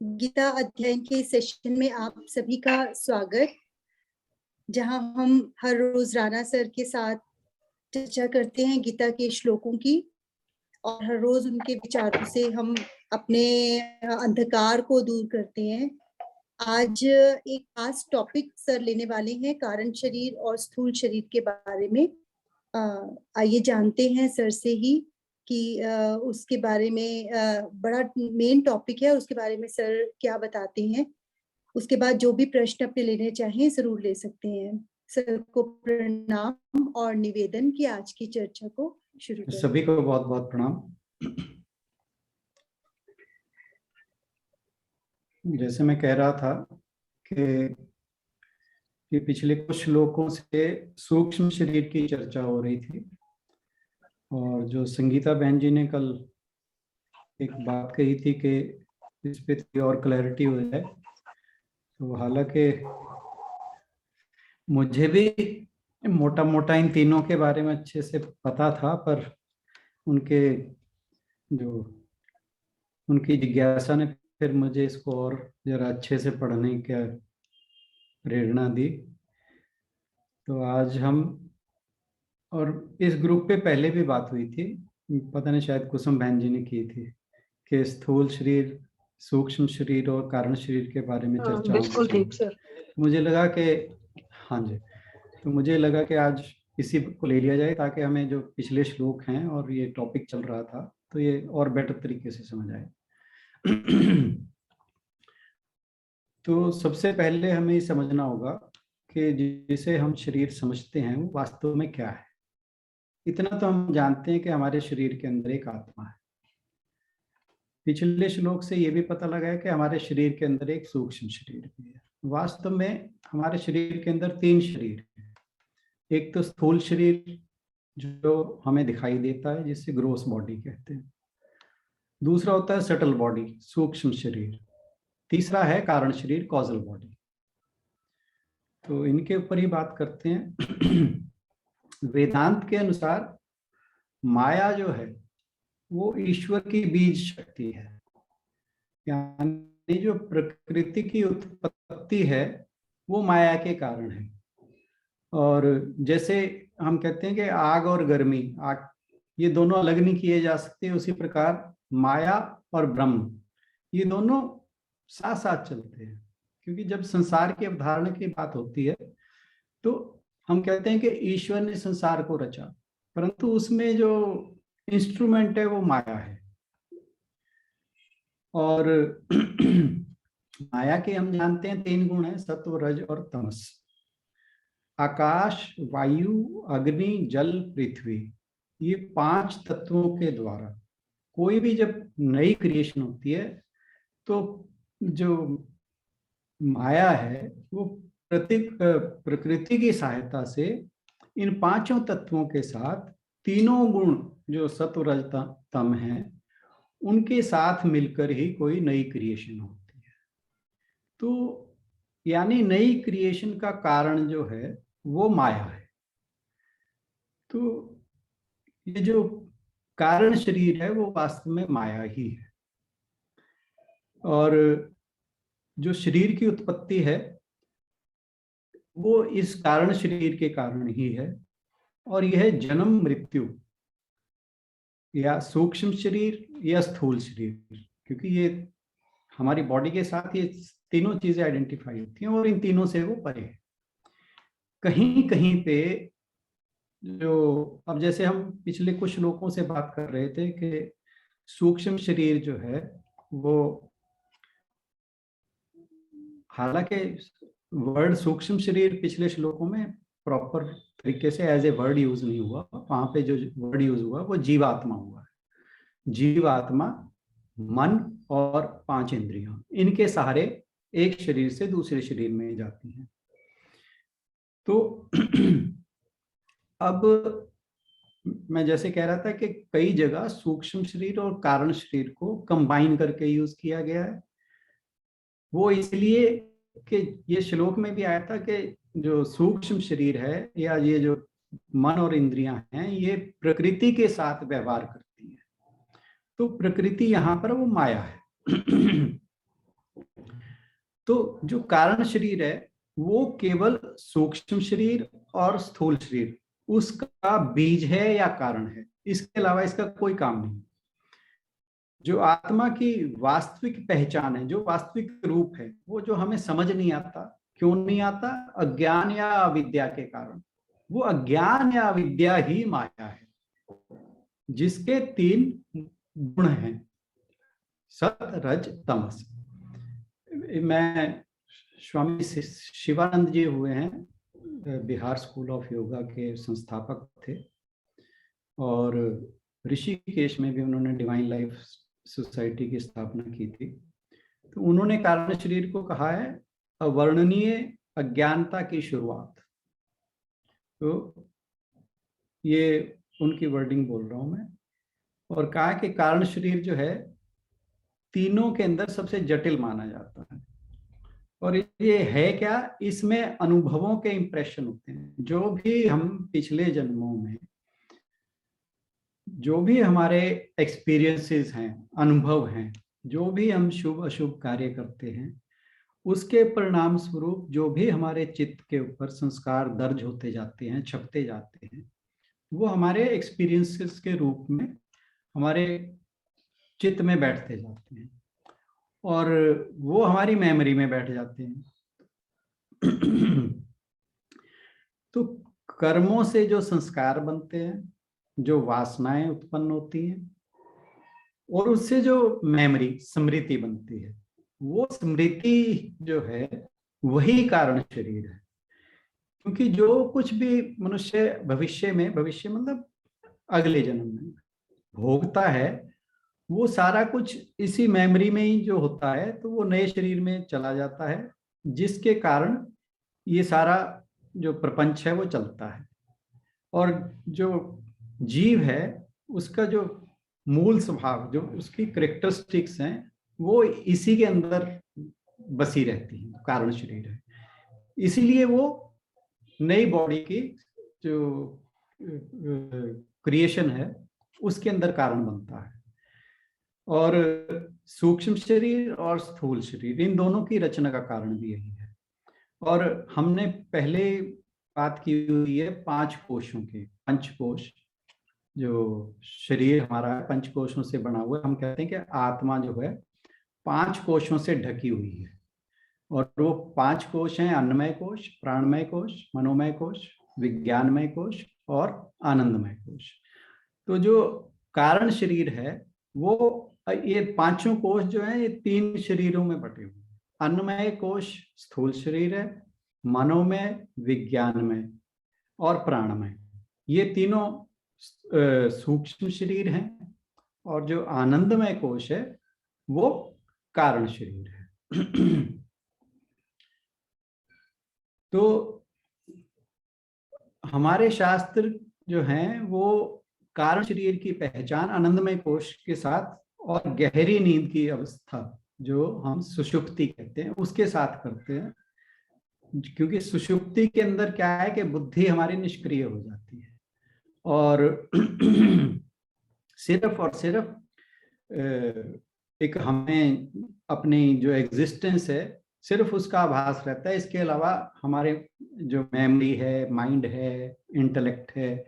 गीता अध्ययन के सेशन में आप सभी का स्वागत, जहां हम हर रोज राणा सर के साथ चर्चा करते हैं गीता के श्लोकों की, और हर रोज उनके विचारों से हम अपने अंधकार को दूर करते हैं। आज एक खास टॉपिक सर लेने वाले हैं, कारण शरीर और स्थूल शरीर के बारे में। आइए जानते हैं सर से ही कि उसके बारे में बड़ा मेन टॉपिक है, उसके बारे में सर क्या बताते हैं। उसके बाद जो भी प्रश्न अपने लेने चाहें जरूर ले सकते हैं। सर को प्रणाम और निवेदन कि आज की चर्चा को शुरू करें। सभी को बहुत बहुत प्रणाम। जैसे मैं कह रहा था कि पिछले कुछ श्लोकों से सूक्ष्म शरीर की चर्चा हो रही थी, और जो संगीता बहन जी ने कल एक बात कही थी कि इस पे थोड़ी और क्लैरिटी हो जाए, तो हालांकि मुझे भी मोटा मोटा इन तीनों के बारे में अच्छे से पता था, पर उनकी जिज्ञासा ने फिर मुझे इसको और जरा अच्छे से पढ़ने की प्रेरणा दी। तो आज हम, और इस ग्रुप पे पहले भी बात हुई थी, पता नहीं शायद कुसुम बहन जी ने की थी, कि स्थूल शरीर, सूक्ष्म शरीर और कारण शरीर के बारे में चर्चा। बिल्कुल ठीक सर। मुझे लगा कि हाँ जी, तो मुझे लगा कि आज इसी को ले लिया जाए, ताकि हमें जो पिछले श्लोक हैं और ये टॉपिक चल रहा था तो ये और बेटर तरीके से समझ आए। तो सबसे पहले हमें ये समझना होगा कि जिसे हम शरीर समझते हैं वो वास्तव में क्या है। इतना तो हम जानते हैं कि हमारे शरीर के अंदर एक आत्मा है। पिछले श्लोक से ये भी पता लगा है कि हमारे शरीर के अंदर एक सूक्ष्म शरीर भी है। वास्तव में हमारे शरीर के अंदर तीन शरीर हैं। एक तो स्थूल शरीर जो हमें दिखाई देता है, जिसे ग्रोस बॉडी कहते हैं। दूसरा होता है सटल बॉडी, सूक्ष्म शरीर। तीसरा है कारण शरीर, कॉजल बॉडी। तो इनके ऊपर ही बात करते हैं। वेदांत के अनुसार माया जो है वो ईश्वर की बीज शक्ति है, यानी जो प्रकृति की उत्पत्ति है वो माया के कारण है। और जैसे हम कहते हैं कि आग और गर्मी, आग ये दोनों अलग नहीं किए जा सकते, उसी प्रकार माया और ब्रह्म ये दोनों साथ साथ चलते हैं। क्योंकि जब संसार की अवधारणा की बात होती है तो हम कहते हैं कि ईश्वर ने संसार को रचा, परंतु उसमें जो इंस्ट्रूमेंट है वो माया है। और माया के हम जानते हैं तीन गुण हैं, सत्व, रज और तमस। आकाश, वायु, अग्नि, जल, पृथ्वी, ये पांच तत्वों के द्वारा कोई भी जब नई क्रिएशन होती है तो जो माया है वो प्रकृति की सहायता से इन पांचों तत्वों के साथ तीनों गुण जो सत्व, रज, तम हैं उनके साथ मिलकर ही कोई नई क्रिएशन होती है। तो यानी नई क्रिएशन का कारण जो है वो माया है। तो ये जो कारण शरीर है वो वास्तव में माया ही है। और जो शरीर की उत्पत्ति है वो इस कारण शरीर के कारण ही है। और यह जन्म, मृत्यु, या सूक्ष्म शरीर या स्थूल शरीर, क्योंकि ये हमारी बॉडी के साथ ये तीनों चीजें आइडेंटिफाई होती हैं और इन तीनों से वो परे है। कहीं कहीं पे जो, अब जैसे हम पिछले कुछ श्लोकों से बात कर रहे थे कि सूक्ष्म शरीर जो है वो, हालांकि वर्ड सूक्ष्म शरीर पिछले श्लोकों में प्रॉपर तरीके से एज ए वर्ड यूज नहीं हुआ। वहां पे जो वर्ड यूज हुआ वो जीवात्मा हुआ है। जीवात्मा मन और पांच इंद्रियां, इनके सहारे एक शरीर से दूसरे शरीर में जाती हैं। तो अब मैं जैसे कह रहा था कि कई जगह सूक्ष्म शरीर और कारण शरीर को कंबाइन करके यूज किया गया है। वो इसलिए कि ये श्लोक में भी आया था कि जो सूक्ष्म शरीर है या ये जो मन और इंद्रियां हैं ये प्रकृति के साथ व्यवहार करती है। तो प्रकृति यहाँ पर वो माया है। तो जो कारण शरीर है वो केवल सूक्ष्म शरीर और स्थूल शरीर उसका बीज है या कारण है, इसके अलावा इसका कोई काम नहीं। जो आत्मा की वास्तविक पहचान है, जो वास्तविक रूप है, वो जो हमें समझ नहीं आता, क्यों नहीं आता? अज्ञान या अविद्या के कारण। वो अज्ञान या अविद्या ही माया है, जिसके 3 गुण हैं, सत रज तमस। मैं स्वामी शिवानंद जी हुए हैं, बिहार स्कूल ऑफ योगा के संस्थापक थे, और ऋषिकेश में भी उन्होंने डिवाइन लाइफ सोसाइटी की स्थापना की थी। तो उन्होंने कारण शरीर को कहा है अवर्णनीय अज्ञानता की शुरुआत। तो ये उनकी वर्डिंग बोल रहा हूं मैं। और कहा कि कारण शरीर जो है तीनों के अंदर सबसे जटिल माना जाता है। और ये है क्या? इसमें अनुभवों के इंप्रेशन होते हैं। जो भी हम पिछले जन्मों में जो भी हमारे एक्सपीरियंसेस हैं, अनुभव हैं, जो भी हम शुभ अशुभ कार्य करते हैं, उसके परिणाम स्वरूप जो भी हमारे चित्त के ऊपर संस्कार दर्ज होते जाते हैं, छपते जाते हैं, वो हमारे एक्सपीरियंसेस के रूप में हमारे चित्त में बैठते जाते हैं और वो हमारी मेमोरी में बैठ जाते हैं। तो कर्मों से जो संस्कार बनते हैं, जो वासनाएं उत्पन्न होती हैं, और उससे जो मेमोरी स्मृति बनती है, वो स्मृति जो है वही कारण शरीर है। क्योंकि जो कुछ भी मनुष्य भविष्य मतलब अगले जन्म में भोगता है, वो सारा कुछ इसी मेमोरी में ही जो होता है, तो वो नए शरीर में चला जाता है, जिसके कारण ये सारा जो प्रपंच है वो चलता है। और जो जीव है उसका जो मूल स्वभाव, जो उसकी कैरेक्टरिस्टिक्स हैं, वो इसी के अंदर बसी रहती है, कारण शरीर है। इसीलिए वो नई बॉडी की जो क्रिएशन है उसके अंदर कारण बनता है। और सूक्ष्म शरीर और स्थूल शरीर, इन दोनों की रचना का कारण भी यही है। और हमने पहले बात की हुई है 5 कोशों की। पंचकोश, जो शरीर हमारा 5 कोशों से बना हुआ है, हम कहते हैं कि आत्मा जो है 5 कोशों से ढकी हुई है। और वो 5 कोश हैं अन्नमय कोश, प्राणमय कोश, मनोमय कोश, विज्ञानमय कोश और आनंदमय कोश। तो जो कारण शरीर है वो ये 5 कोश जो है ये 3 शरीरों में बटे हुए हैं। अन्नमय कोश स्थूल शरीर है, मनोमय, विज्ञानमय और प्राणमय, ये तीनों सूक्ष्म शरीर हैं। और जो आनंदमय कोश है वो कारण शरीर है। तो हमारे शास्त्र जो हैं वो कारण शरीर की पहचान आनंदमय कोश के साथ और गहरी नींद की अवस्था, जो हम सुषुप्ति कहते हैं, उसके साथ करते हैं। क्योंकि सुषुप्ति के अंदर क्या है कि बुद्धि हमारी निष्क्रिय हो जाती है और सिर्फ और सिर्फ एक हमें अपनी जो एग्जिस्टेंस है सिर्फ उसका आभास रहता है। इसके अलावा हमारे जो मेमोरी है, माइंड है, इंटेलेक्ट है,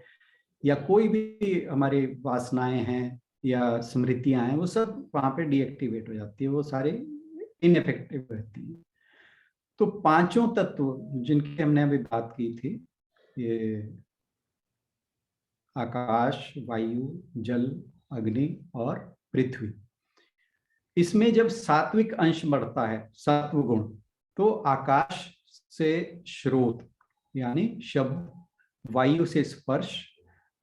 या कोई भी हमारी वासनाएं हैं या स्मृतियां हैं, वो सब वहां पे डीएक्टिवेट हो जाती है, वो सारी इनएफेक्टिव रहती है। तो 5 तत्व जिनकी हमने अभी बात की थी, ये आकाश, वायु, जल, अग्नि और पृथ्वी, इसमें जब सात्विक अंश बढ़ता है, सत्व गुण, तो आकाश से श्रोत यानी शब्द, वायु से स्पर्श,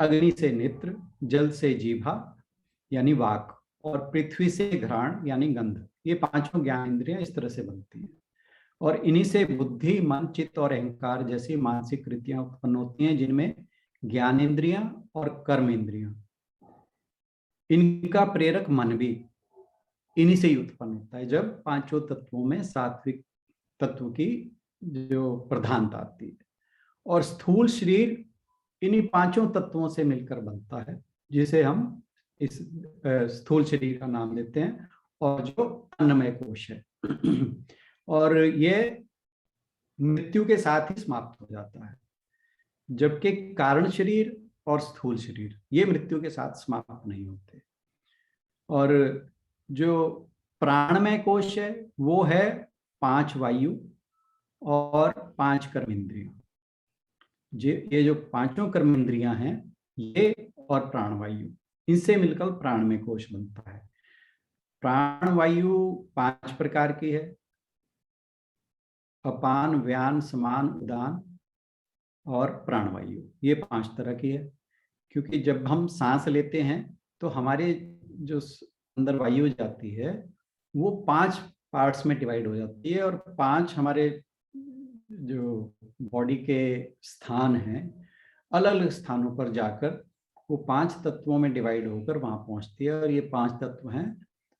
अग्नि से नेत्र, जल से जीभा यानी वाक, और पृथ्वी से घ्राण यानी गंध। ये 5 ज्ञान इंद्रियां इस तरह से बनती हैं। और इन्हीं से बुद्धि, मन, चित्त और अहंकार जैसी मानसिक कृतियां उत्पन्न होती हैं, जिनमें ज्ञानेंद्रियां और कर्म इंद्रियां, इनका प्रेरक मन भी इन्हीं से ही उत्पन्न होता है, जब 5 तत्वों में सात्विक तत्व की जो प्रधानता आती है। और स्थूल शरीर इन्हीं 5 तत्वों से मिलकर बनता है, जिसे हम इस स्थूल शरीर का नाम देते हैं। और जो अन्नमय कोश है और ये मृत्यु के साथ ही समाप्त हो जाता है, जबकि कारण शरीर और स्थूल शरीर ये मृत्यु के साथ समाप्त नहीं होते। और जो प्राणमय कोश है वो है 5 वायु और 5 कर्मेंद्रियां। ये जो पांचों कर्मेंद्रियां हैं ये और प्राणवायु, इनसे मिलकर प्राणमय कोश बनता है। प्राणवायु 5 प्रकार की है, अपान, व्यान, समान, उदान और प्राणवायु, ये 5 तरह की है। क्योंकि जब हम सांस लेते हैं तो हमारे जो अंदर वायु जाती है वो 5 पार्ट्स में डिवाइड हो जाती है, और 5 हमारे जो बॉडी के स्थान हैं अलग अलग स्थानों पर जाकर वो 5 तत्वों में डिवाइड होकर वहां पहुंचती है। और ये 5 तत्व हैं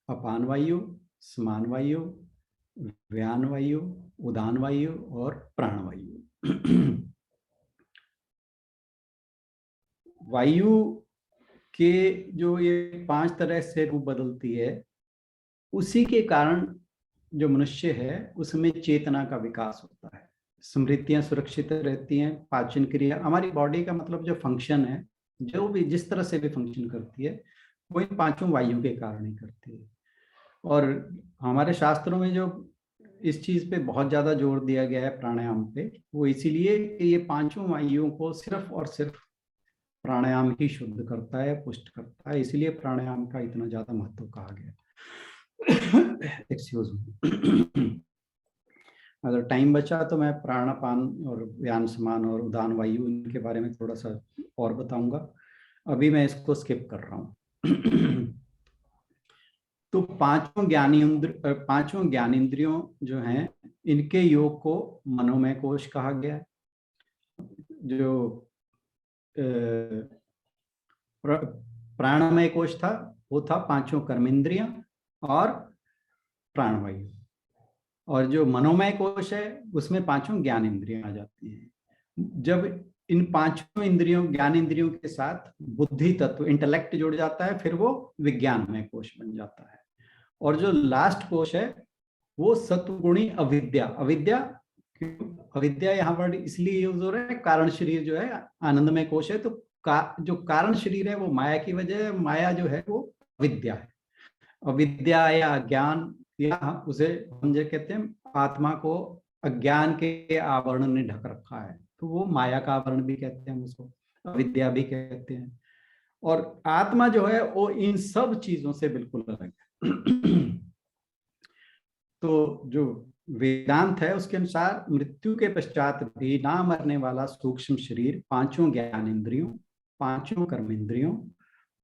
अपान वायु, समान वायु, व्यान वायु, उदान वायु और प्राणवायु। वायु के जो ये 5 तरह से रूप बदलती है, उसी के कारण जो मनुष्य है उसमें चेतना का विकास होता है, स्मृतियां सुरक्षित रहती हैं, पाचन क्रिया, हमारी बॉडी का मतलब जो फंक्शन है, जो भी जिस तरह से भी फंक्शन करती है वो इन 5 वायु के कारण ही करती है। और हमारे शास्त्रों में जो इस चीज पे बहुत ज्यादा जोर दिया गया है प्राणायाम पे, वो इसीलिए कि ये 5 वायुओं को सिर्फ और सिर्फ प्राणायाम ही शुद्ध करता है, पुष्ट करता है, इसलिए प्राणायाम का इतना ज्यादा महत्व कहा गया। Excuse me. अगर टाइम बचा तो मैं प्राणापान और व्यान, समान और उदान वायु इनके बारे में थोड़ा सा और बताऊंगा, अभी मैं इसको स्किप कर रहा हूँ। तो पांचों ज्ञानेंद्रियों जो हैं इनके योग को मनोमय कोश कहा गया है। जो प्राणमय कोश था वो था 5 कर्मेंद्रियां और प्राणवायु, और जो मनोमय कोश है उसमें 5 ज्ञानेंद्रियां आ जाती हैं। जब इन 5 इंद्रियों ज्ञानेंद्रियों के साथ बुद्धि तत्व इंटेलेक्ट जुड़ जाता है फिर वो विज्ञानमय कोश बन जाता है। और जो लास्ट कोश है वो सत्वगुणी अविद्या, अविद्या यहाँ पर इसलिए यूज हो रहा है, कारण शरीर जो है आनंदमय कोश है, तो जो कारण शरीर है वो माया की वजह है, माया जो है वो अविद्या है। अविद्या या अज्ञान, या उसे हम जो कहते हैं आत्मा को अज्ञान के आवरण ने ढक रखा है, तो वो माया का आवरण भी कहते हैं, उसको अविद्या भी कहते हैं। और आत्मा जो है वो इन सब चीजों से बिल्कुल अलग है। तो जो वेदांत है उसके अनुसार मृत्यु के पश्चात भी ना मरने वाला सूक्ष्म शरीर 5 ज्ञानेंद्रियों, 5 कर्मेंद्रियों,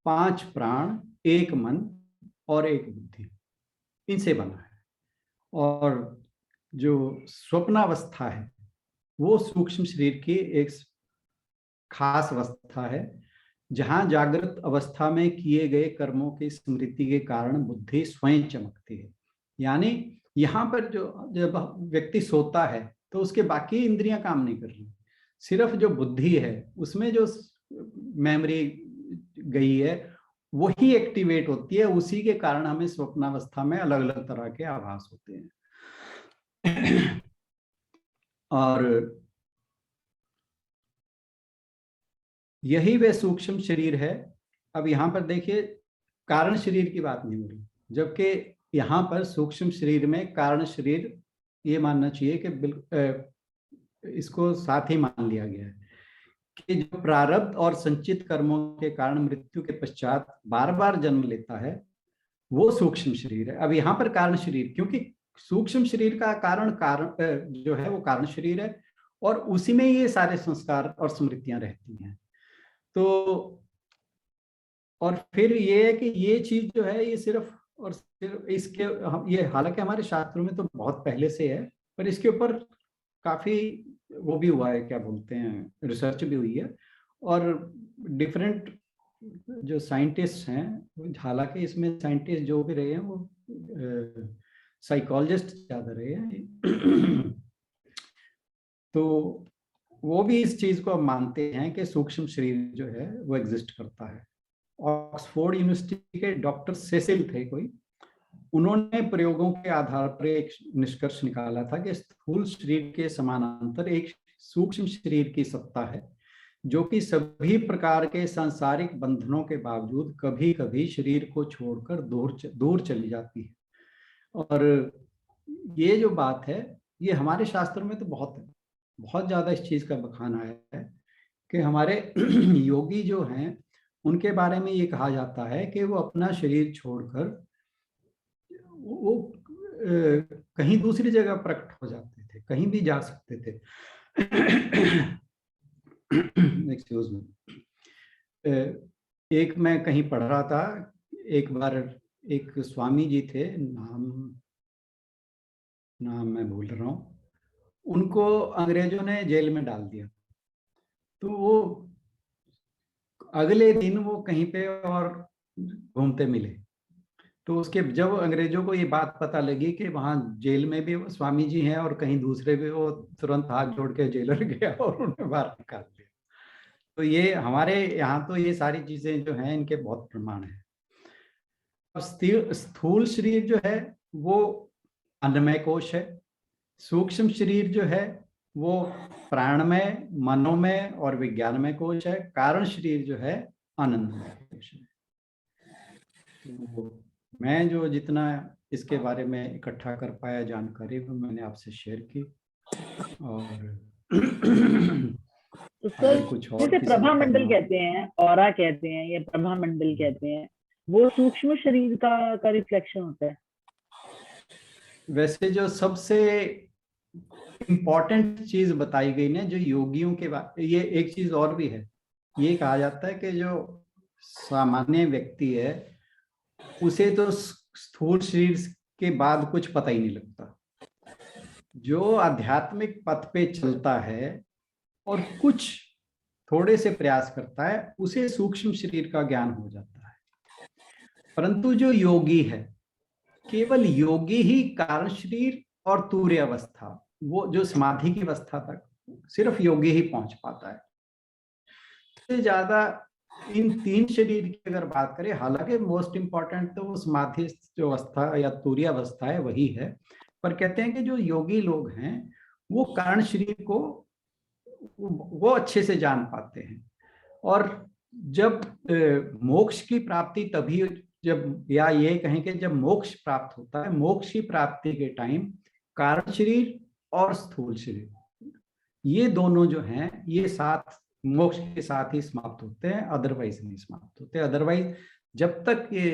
5 प्राण, 1 मन और 1 बुद्धि, इनसे बना है। और जो स्वप्नावस्था है वो सूक्ष्म शरीर की एक खास अवस्था है, जहां जागृत अवस्था में किए गए कर्मों की स्मृति के कारण बुद्धि स्वयं चमकती है। यानी यहाँ पर जो जब व्यक्ति सोता है तो उसके बाकी इंद्रियां काम नहीं कर रही, सिर्फ जो बुद्धि है उसमें जो मेमोरी गई है वही एक्टिवेट होती है, उसी के कारण हमें स्वप्नावस्था में अलग अलग तरह के आभास होते हैं। और यही वह सूक्ष्म शरीर है। अब यहाँ पर देखिए कारण शरीर की बात नहीं हो रही, जबकि यहाँ पर सूक्ष्म शरीर में कारण शरीर ये मानना चाहिए कि इसको साथ ही मान लिया गया है कि जो प्रारब्ध और संचित कर्मों के कारण मृत्यु के पश्चात बार बार जन्म लेता है वो सूक्ष्म शरीर है। अब यहाँ पर कारण शरीर, क्योंकि सूक्ष्म शरीर का कारण जो है वो कारण शरीर है और उसी में ये सारे संस्कार और स्मृतियां रहती हैं। तो और फिर ये है कि ये चीज जो है ये सिर्फ और सिर्फ इसके, ये हालांकि हमारे शास्त्रों में तो बहुत पहले से है, पर इसके ऊपर काफी वो भी हुआ है, क्या बोलते हैं, रिसर्च भी हुई है। और डिफरेंट जो साइंटिस्ट हैं, हालांकि इसमें साइंटिस्ट जो भी रहे हैं वो साइकोलॉजिस्ट ज्यादा रहे हैं, तो वो भी इस चीज को मानते हैं कि सूक्ष्म शरीर जो है वो एग्जिस्ट करता है। ऑक्सफोर्ड यूनिवर्सिटी के डॉक्टर सेसिल थे कोई, उन्होंने प्रयोगों के आधार पर एक निष्कर्ष निकाला था कि स्थूल शरीर के समानांतर एक सूक्ष्म शरीर की सत्ता है, जो कि सभी प्रकार के सांसारिक बंधनों के बावजूद कभी कभी शरीर को छोड़कर दूर चली जाती है। और ये जो बात है, ये हमारे शास्त्रों में तो बहुत ज्यादा इस चीज का बखान आया है कि हमारे योगी जो हैं उनके बारे में ये कहा जाता है कि वो अपना शरीर छोड़कर वो कहीं दूसरी जगह प्रकट हो जाते थे, कहीं भी जा सकते थे। Excuse me. एक मैं कहीं पढ़ रहा था, एक बार एक स्वामी जी थे, नाम मैं भूल रहा हूँ, उनको अंग्रेजों ने जेल में डाल दिया। तो वो अगले दिन वो कहीं पे और घूमते मिले। तो उसके जब अंग्रेजों को ये बात पता लगी कि वहाँ जेल में भी वो स्वामी जी हैं और कहीं दूसरे भी, वो तुरंत हाथ जोड़ के जेलर गया और उन्हें बाहर निकाल दिया। तो ये हमारे यहाँ तो ये सारी चीजें जो हैं इनके बहुत प्रमाण हैं। स्थूल शरीर जो है वो अन्नमय कोश है, सूक्ष्म शरीर जो है वो प्राणमय, मनोमय और विज्ञानमय कोश है, कारण शरीर जो है आनंदमय कोश है। तो मैं जो जितना इसके बारे में इकट्ठा कर पाया जानकारी वो मैंने आपसे शेयर की। और अगर कुछ और जैसे प्रभा मंडल कहते हैं, ऑरा कहते हैं या प्रभा मंडल कहते हैं, वो सूक्ष्म शरीर का रिफ्लेक्शन होता है। वैसे जो सबसे इम्पोर्टेंट चीज बताई गई ना जो योगियों के बारे, ये एक चीज और भी है, ये कहा जाता है कि जो सामान्य व्यक्ति है उसे तो स्थूल शरीर के बाद कुछ पता ही नहीं लगता। जो आध्यात्मिक पथ पे चलता है और कुछ थोड़े से प्रयास करता है उसे सूक्ष्म शरीर का ज्ञान हो जाता है। परंतु जो योगी है, केवल योगी ही कारण शरीर और तूर्य अवस्था, वो जो समाधि की अवस्था तक सिर्फ योगी ही पहुंच पाता है। इससे ज्यादा इन तीन शरीर की अगर बात करें, हालांकि मोस्ट इंपॉर्टेंट तो वो समाधि जो अवस्था या तूर्य अवस्था है वही है, पर कहते हैं कि जो योगी लोग हैं वो कारण शरीर को वो अच्छे से जान पाते हैं। और जब मोक्ष की प्राप्ति तभी, जब या ये कहें कि जब मोक्ष प्राप्त होता है, मोक्ष की प्राप्ति के टाइम कारण शरीर और स्थूल शरीर ये दोनों जो हैं ये साथ मोक्ष के साथ ही समाप्त होते हैं, अदरवाइज नहीं समाप्त होते। अदरवाइज जब तक ये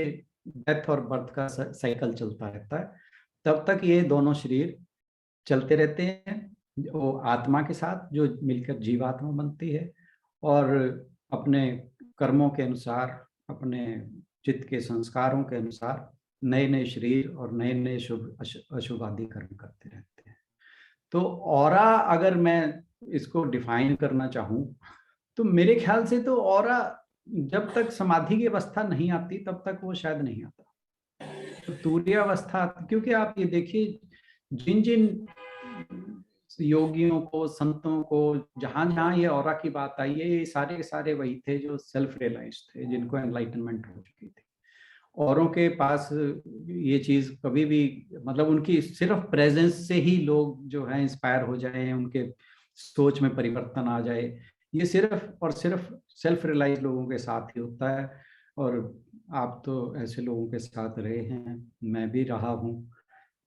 डेथ और बर्थ का साइकिल चलता रहता है तब तक ये दोनों शरीर चलते रहते हैं, वो आत्मा के साथ जो मिलकर जीवात्मा बनती है और अपने कर्मों के अनुसार, अपने चित्त के संस्कारों के अनुसार नए नए शरीर और नए नए शुभ अशुभ आदि कर्म करते रहते हैं। तो ऑरा अगर मैं इसको डिफाइन करना चाहूँ तो मेरे ख्याल से तो ऑरा जब तक समाधि की अवस्था नहीं आती तब तक वो शायद नहीं आता। तो तूर्य अवस्था, क्योंकि आप ये देखिए जिन जिन योगियों को, संतों को, जहां जहां ये ऑरा की बात आई है, ये सारे के सारे वही थे जो सेल्फ रियलाइज्ड थे, जिनको एनलाइटनमेंट हो चुकी थी। औरों के पास ये चीज कभी भी, मतलब उनकी सिर्फ प्रेजेंस से ही लोग जो है इंस्पायर हो जाए, उनके सोच में परिवर्तन आ जाए, ये सिर्फ और सिर्फ सेल्फ रियलाइज लोगों के साथ ही होता है। और आप तो ऐसे लोगों के साथ रहे हैं, मैं भी रहा हूँ,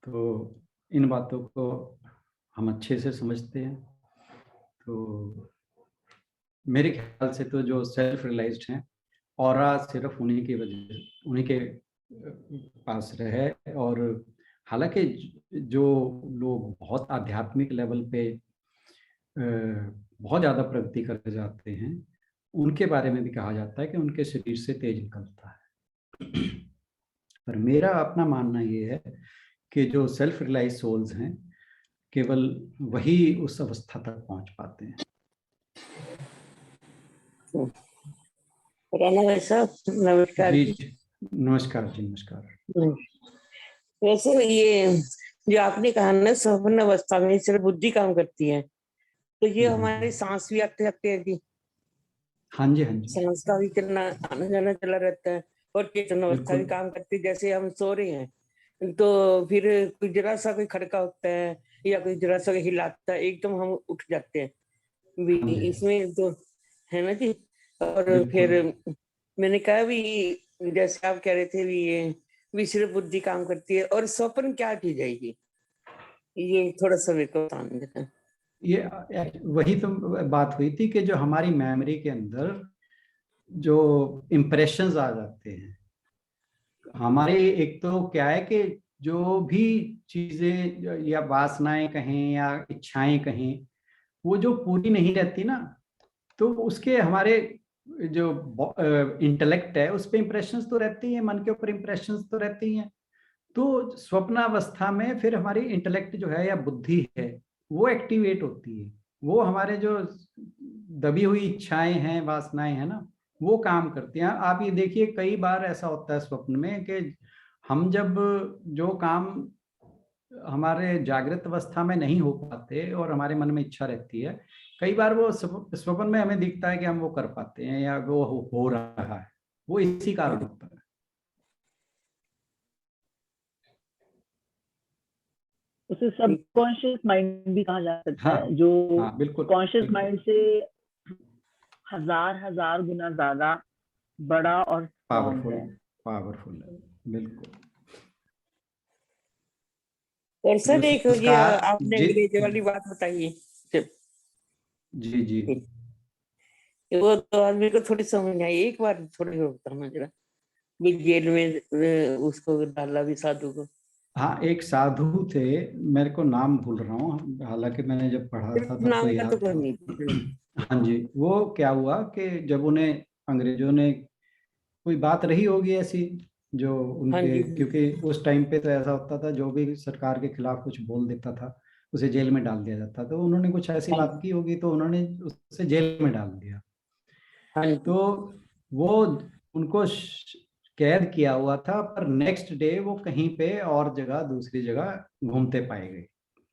तो इन बातों को हम अच्छे से समझते हैं। तो मेरे ख्याल से तो जो सेल्फ रियलाइज्ड हैं ऑरा सिर्फ उन्हीं की वजह, उन्हीं के पास रहे। और हालांकि जो लोग बहुत आध्यात्मिक लेवल पे बहुत ज़्यादा प्रगति कर जाते हैं उनके बारे में भी कहा जाता है कि उनके शरीर से तेज निकलता है। पर मेरा अपना मानना ये है कि जो सेल्फ रियलाइज सोल्स हैं केवल वही उस अवस्था तक पहुंच पाते हैं। राणा भाई साहब नमस्कार जी। नमस्कार जी, नमस्कार। वैसे ये जो आपने कहा ना स्वप्न अवस्था में सिर्फ बुद्धि काम करती है, तो ये हमारी सांस भी आते जाते है कि हाँ जी, हाँ जी, सांस का भी चलना आना जाना चला रहता है और चेतन अवस्था भी काम करती है। जैसे हम सो रहे हैं तो फिर कोई जरा सा कोई खड़का होता है या कोई जरा सा हिलाता है, एकदम हम उठ जाते हैं भी, इसमें तो है ना जी। और फिर मैंने कहा भी, जैसे आप कह रहे थे भी, ये विश्व बुद्धि काम करती है, और स्वप्न क्या चीज है ये थोड़ा सा मेरे को बताने देना। ये वही तो बात हुई थी कि जो हमारी मेमोरी के अंदर जो इम्प्रेशंस आ जाते हैं हमारे, एक तो क्या है कि जो भी चीजें या वासनाएं कहें या इच्छाएं कहें, वो जो पूरी नहीं रहती ना, तो उसके हमारे जो इंटेलेक्ट है उस पे इम्प्रेशंस तो रहती हैं, मन के ऊपर इम्प्रेशंस तो रहती हैं। तो स्वप्नावस्था में फिर हमारी इंटेलेक्ट जो है या बुद्धि है वो एक्टिवेट होती है। वो हमारे जो दबी हुई इच्छाएं हैं, वासनाएं हैं ना, वो काम करती हैं। आप ये देखिए, कई बार ऐसा होता है स्वप्न में कि हम जब जो काम हमारे जागृत अवस्था में नहीं हो पाते और हमारे मन में इच्छा रहती है, कई बार वो स्वप्न में हमें दिखता है कि हम वो कर पाते हैं या वो हो रहा है। वो इसी कारण होता है। उसे सबकॉन्शियस माइंड भी कहा जा सकता हाँ, है, जो हाँ, बिल्कुल कॉन्शियस बिल्कुल। माइंड से हजार गुना ज्यादा बड़ा और स्ट्रॉन्ग है। पावरफुल है, बिल्कुल। और सर जो एक ये संस्कार आपने अंग्रेजी वाली बात बताई है, जी जी वो तो आदमी को थोड़ी समझ नहीं आई, एक बार थोड़ी और बताना जरा। भी जेल में उसको डाला भी साधु को। हाँ, एक साधु थे, मेरे को नाम भूल रहा हूँ, हालांकि मैंने जब पढ़ा था तब तो नाम का तो याद कोई था। नहीं। हाँ जी, वो क्या हुआ कि जब उन्हें अंग्रेजों ने, कोई बात रही होगी ऐसी जो हाँ उनके, जी, क्योंकि उस टाइम पे तो ऐसा होता था, जो भी सरकार के खिलाफ कुछ बोल देता था उसे जेल में डाल दिया जाता। तो उन्होंने कुछ ऐसी बात की होगी तो उन्होंने उसे जेल में डाल दिया। हाँ जी, तो वो उनको कैद किया हुआ था, पर नेक्स्ट डे वो कहीं पे और जगह, दूसरी जगह घूमते पाए गए।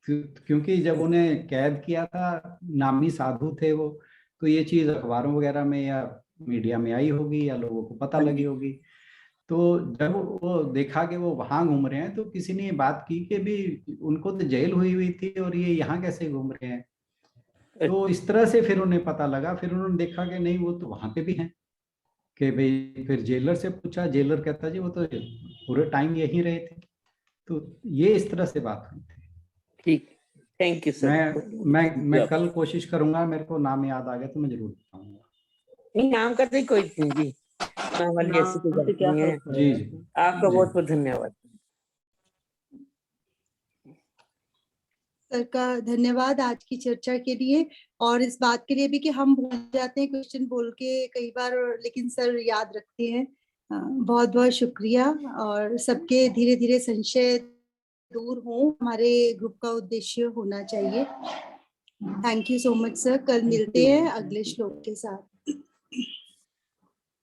क्योंकि जब उन्हें कैद किया था, नामी साधु थे वो, तो ये चीज अखबारों वगैरह में या मीडिया में आई होगी या लोगों को पता हाँ लगी जी। होगी। तो जब वो देखा कि वो वहां घूम रहे हैं, तो किसी ने ये बात की कि भी उनको तो जेल हुई हुई थी और ये यहाँ कैसे घूम रहे हैं। तो इस तरह से फिर उन्हें पता लगा, फिर उन्होंने देखा कि नहीं, वो तो वहां पे भी हैं। कि भाई, फिर जेलर से पूछा, जेलर कहता जी वो तो पूरे टाइम यहीं रहे थे। तो ये इस तरह से बात हुई थी। ठीक, थैंक यू सर। मैं कल कोशिश करूंगा, मेरे को नाम याद आ गया तो मैं जरूर बताऊंगा। नहीं, नाम का तो कोई नहीं जी, नाम वाली ऐसी कोई नाम से बात क्या नहीं है। फर्क जी पड़ेगा। जी आपका जी। बहुत बहुत धन्यवाद। सर का धन्यवाद आज की चर्चा के लिए, और इस बात के लिए भी कि हम भूल जाते हैं क्वेश्चन बोल के कई बार, लेकिन सर याद रखते हैं। बहुत बहुत शुक्रिया। और सबके धीरे धीरे संशय दूर हो, हमारे ग्रुप का उद्देश्य होना चाहिए। Thank you so much sir. कल मिलते हैं अगले श्लोक के साथ।